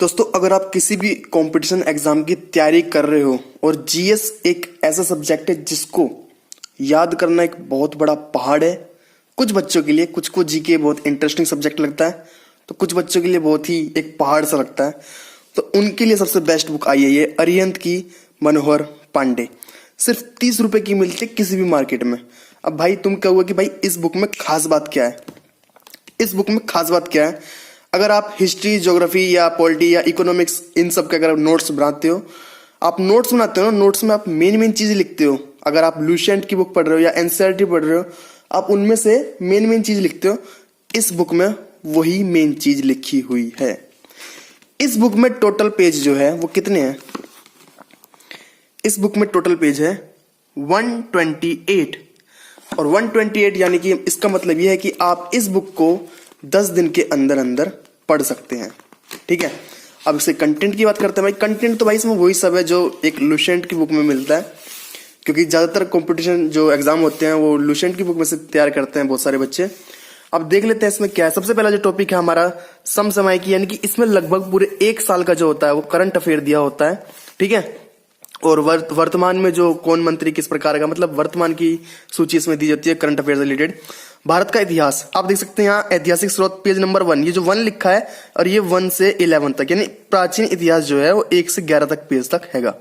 दोस्तों, अगर आप किसी भी कंपटीशन एग्जाम की तैयारी कर रहे हो और जीएस एक ऐसा सब्जेक्ट है जिसको याद करना एक बहुत बड़ा पहाड़ है। कुछ बच्चों के लिए, कुछ को जीके बहुत इंटरेस्टिंग सब्जेक्ट लगता है, तो कुछ बच्चों के लिए बहुत ही एक पहाड़ सा लगता है। तो उनके लिए सबसे बेस्ट बुक आई है ये अरिहंत की मनोहर पांडे। सिर्फ 30 रुपए की मिलती है किसी भी मार्केट में। अब भाई तुम कहोगे कि भाई इस बुक में खास बात क्या है। इस बुक में खास बात क्या है, अगर आप हिस्ट्री, ज्योग्राफी या पॉलिटी या इकोनॉमिक्स इन सब के अगर नोट्स बनाते हो, आप नोट्स बनाते हो ना, नोट्स में आप मेन चीजें लिखते हो। अगर आप लुसेंट की बुक पढ़ रहे हो या एनसीईआरटी पढ़ रहे हो, आप उनमें से मेन चीज लिखते हो। इस बुक में वही मेन चीज लिखी हुई है। इस बुक में टोटल पेज जो है वो कितने हैं? इस बुक में टोटल पेज है 128। और 128 यानी कि इसका मतलब यह है कि आप इस बुक को 10 दिन के अंदर अंदर पढ़ सकते हैं। ठीक है, अब इसके कंटेंट की बात करते हैं। भाई कंटेंट तो भाई इसमें वही सब है जो एक लुसेंट की बुक में मिलता है, क्योंकि ज्यादातर कंपटीशन जो एग्जाम होते हैं वो लुसेंट की बुक में से तैयार करते हैं बहुत सारे बच्चे। अब देख लेते हैं इसमें क्या है। सबसे पहला जो टॉपिक है हमारा समसामयिकी, यानी कि इसमें लगभग पूरे एक साल का जो होता है वो करंट अफेयर दिया होता है। ठीक है, और वर्तमान में जो कौन मंत्री किस प्रकार का, मतलब वर्तमान की सूची इसमें दी जाती है करंट अफेयर से रिलेटेड। भारत का इतिहास आप देख सकते हैं यहाँ ऐतिहासिक स्रोत पेज नंबर 1, ये जो 1 लिखा है और ये 1 से 11 तक, यानी प्राचीन इतिहास जो है वो 1 से 11 तक पेज तक हैगा।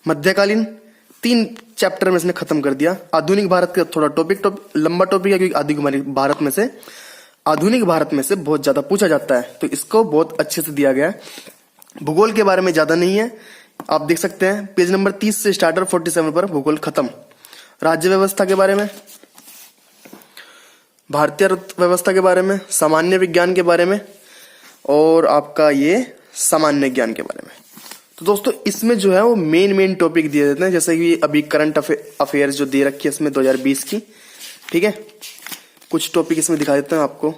मध्यकालीन 3 चैप्टर में इसने खत्म कर दिया। आधुनिक भारत का थोड़ा लंबा टॉपिक है, क्योंकि आधुनिक भारत में से बहुत ज्यादा पूछा जाता है, तो इसको बहुत अच्छे से दिया गया है। भूगोल के बारे में ज्यादा नहीं है, आप देख सकते हैं पेज नंबर 30 से स्टार्टर 47 पर भूगोल खत्म। राज्य व्यवस्था के बारे में, भारतीय व्यवस्था के बारे में, सामान्य विज्ञान के बारे में और आपका ये सामान्य ज्ञान के बारे में। तो दोस्तों इसमें जो है वो मेन टॉपिक दिए देते हैं, जैसे कि अभी करंट अफेयर जो दे रखी है इसमें 2020 की। ठीक है, कुछ टॉपिक इसमें दिखा देते हैं आपको।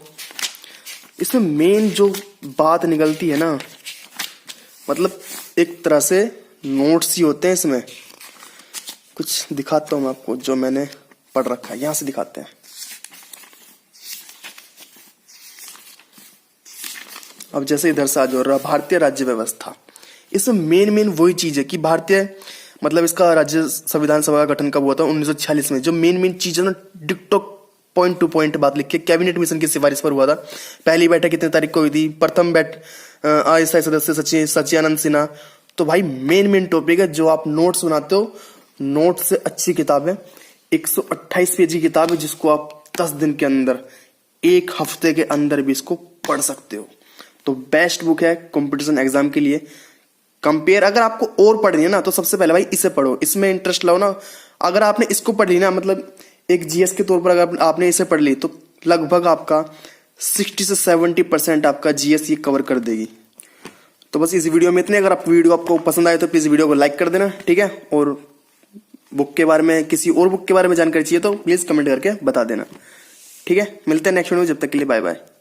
इसमें मेन जो बात निकलती है ना, मतलब एक तरह से नोट्स ही होते हैं इसमें। कुछ दिखाता हूं मैं आपको जो मैंने पढ़ रखा है, यहां से दिखाते हैं। अब जैसे इधर से आज हो रहा भारतीय राज्य व्यवस्था, इसमें मेन वही चीज है कि भारतीय, मतलब इसका राज्य संविधान सभा का गठन कब हुआ था? 1946 में। जो मेन चीज है ना, डिक्टो पॉइंट टू पॉइंट बात लिखी है। कैबिनेट मिशन की सिफारिश पर हुआ था। पहली बैठक कितनी तारीख को हुई थी? प्रथम अस्थायी सदस्य सचिदानंद सिन्हा। तो भाई मेन टॉपिक है जो आप नोट्स बनाते हो। नोट से अच्छी किताब है, 128 पेज की किताब है, जिसको आप 10 दिन के अंदर, 1 हफ्ते के अंदर भी इसको पढ़ सकते हो। तो बेस्ट बुक है कंपटीशन एग्जाम के लिए। कंपेयर अगर आपको और पढ़नी है ना, तो सबसे पहले भाई इसे पढ़ो, इसमें इंटरेस्ट लाओ ना। अगर आपने इसको पढ़ ली ना, मतलब एक जीएस के तौर पर अगर आपने इसे पढ़ ली, तो लगभग आपका 60 से 70% आपका जीएस ये कवर कर देगी। तो बस इस वीडियो में इतने। अगर आप वीडियो आपको पसंद आए तो प्लीज वीडियो को लाइक कर देना। ठीक है, और बुक के बारे में, किसी और बुक के बारे में जानकारी चाहिए तो प्लीज कमेंट करके बता देना। ठीक है, मिलते हैं नेक्स्ट वीडियो में, जब तक के लिए बाय बाय।